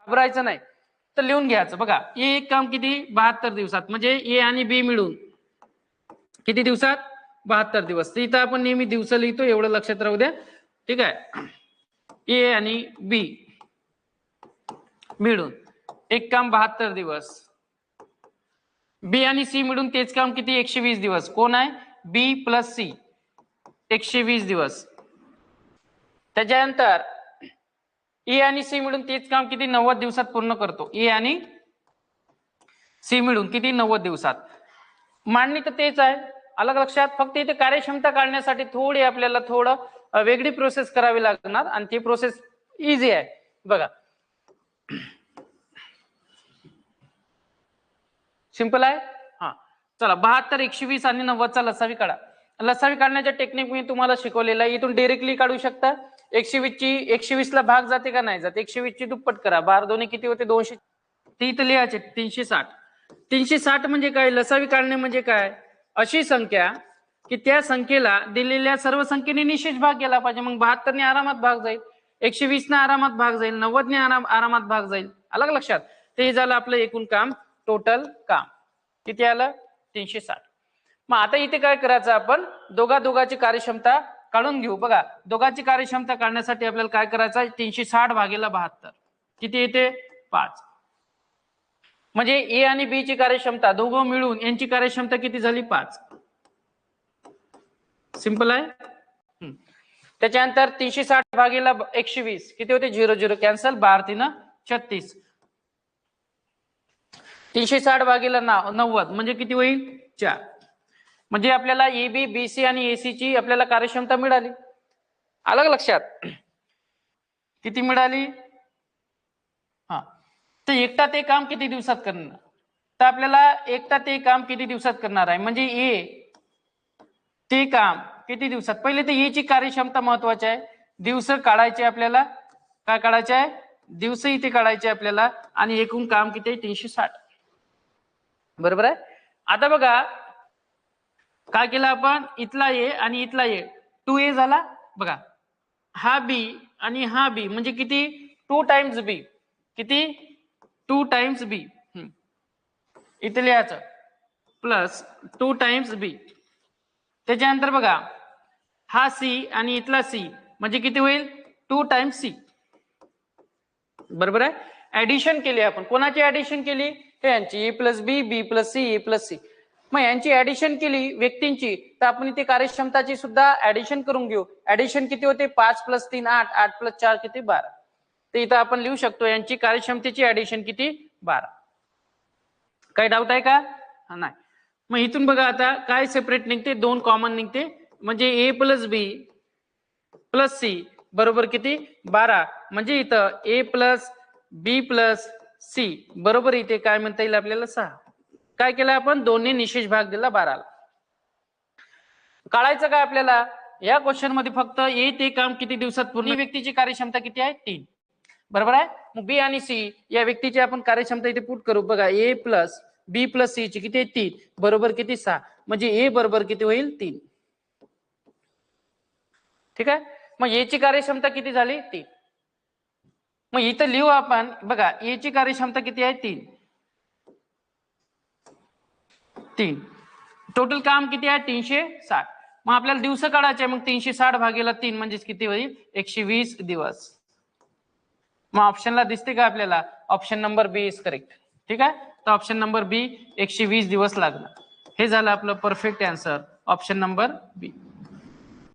घाबरायचं नाही. तर लिहून घ्यायचं बघा, एक काम किती 72 दिवसात, म्हणजे ए आणि बी मिळून किती दिवसात 72 दिवस. तर इथं आपण नेहमी दिवस लिहितो, एवढं लक्षात राहू द्या. ठीक आहे, ए आणि बी मिळून एक काम 72 दिवस, बी आणि सी मिळून तेच काम किती 120 दिवस. कोण आहे? बी प्लस सी, 120 दिवस. त्याच्यानंतर ए आणि सी मिळून तेच काम किती 90 दिवसात पूर्ण करतो. ए आणि सी मिळून किती 90 दिवसात. मांडणी तर तेच आहे, अलग लक्षात. फक्त इथे कार्यक्षमता काढण्यासाठी थोडी आपल्याला थोडं वेगळी प्रोसेस करावी लागणार, आणि ती प्रोसेस इझी आहे बघा, सिंपल आहे. हा चला, 72, 120 आणि 90चा लसावी काढा. लसावी काढण्याच्या टेक्निक मी तुम्हाला शिकवलेला आहे. इथून डायरेक्टली काढू शकता. 120 ला भाग जाते का नाही जाते? 120 ची दुप्पट करा, 12 दोन्ही किती होते 200. ते इथं लिहायचे 360. 360 म्हणजे काय? लसावी काढणे म्हणजे काय? अशी संख्या की त्या संख्येला दिलेल्या सर्व संख्येने निशेष भाग गेला पाहिजे. मग 72 ने आरामात भाग जाईल, 120 ने आरामात भाग जाईल, 90 ने आरामात भाग जाईल. अलग लक्षात. ते झालं आपलं एकूण काम, टोटल काम किती आलं 360. मग आता इथे काय करायचं, आपण दोघांची कार्यक्षमता काढून घेऊ. बघा, दोघांची कार्यक्षमता काढण्यासाठी आपल्याला काय करायचं आहे, 360 भागेला 72 किती येते 5. म्हणजे ए आणि बी ची कार्यक्षमता दोघं मिळून यांची कार्यक्षमता किती झाली 5. सिंपल आहे. त्याच्यानंतर 360 भागेला 120 किती होते 0 0 कॅन्सल, 12 3 36. 360 भागेला 90 म्हणजे किती होईल 4. म्हणजे आपल्याला एबी बीसी आणि एसी ची आपल्याला कार्यक्षमता मिळाली. अलग लक्षात. किती मिळाली? हा, तर एकटा ते काम किती दिवसात करणार? तर आपल्याला एकटा ते काम किती दिवसात करणार आहे, म्हणजे ए ते काम किती दिवसात. पहिले तर ए ची कार्यक्षमता महत्वाची आहे. दिवस काढायचे आपल्याला, काय काढायचे आहे दिवस इथे काढायचे आपल्याला, आणि एकूण काम किती 360. बरोबर आहे. आता बघा काय केलं आपण, इथला ए आणि इथला ए 2a झाला. बघा, हा बी आणि हा बी म्हणजे किती 2 टाइम्स बी, किती 2 टाइम्स बी. इथे लिहायचं प्लस 2 टाइम्स बी. त्याच्यानंतर बघा, हा सी आणि इथला सी म्हणजे किती होईल 2 टाइम्स सी. बरोबर आहे. ऍडिशन केली आपण. कोणाची ऍडिशन केली? हे यांची, ए प्लस बी, बी प्लस सी, ए प्लस सी. मग यांची ऍडिशन केली व्यक्तींची, तर आपण इथे कार्यक्षमताची सुद्धा ऍडिशन करून घेऊ. ऍडिशन किती होते 5 + 3 8, 8 + 4 किती 12. तर इथं आपण लिहू शकतो यांची कार्यक्षमतेची ऍडिशन किती 12. काही डाऊट आहे का? नाही. मग इथून बघा आता काय सेपरेट निघते, 2 कॉमन निघते, म्हणजे ए प्लस बी प्लस सी बरोबर किती 12. म्हणजे इथं ए प्लस बी प्लस सी बरोबर इथे काय म्हणता येईल आपल्याला 6. काय केलं आपण, दोन्ही निशेष भाग दिला 12ला. काढायचं काय आपल्याला या क्वेश्चन मध्ये, फक्त ए ते काम किती दिवसात पूर्ण. व्यक्तीची कार्यक्षमता किती आहे 3. बरोबर आहे. मग बी आणि सी या व्यक्तीची आपण कार्यक्षमता इथे पुट करू. बघा, ए प्लस बी प्लस सी ची किती 3 बरोबर किती 6, म्हणजे ए बरोबर किती होईल 3. ठीक आहे. मग ए ची कार्यक्षमता किती झाली 3. मग इथं लिहू आपण. बघा, ए ची कार्यक्षमता किती आहे 3. टोटल काम किती आहे 360. मग आपल्याला दिवस काढायचे, मग 360 भागेला 3 म्हणजे किती होईल 120 दिवस. मग ऑप्शनला दिसते का आपल्याला, option number B is correct. ठीक आहे. तर ऑप्शन नंबर बी 120 दिवस लागणार. हे झालं आपलं परफेक्ट आन्सर, ऑप्शन नंबर बी.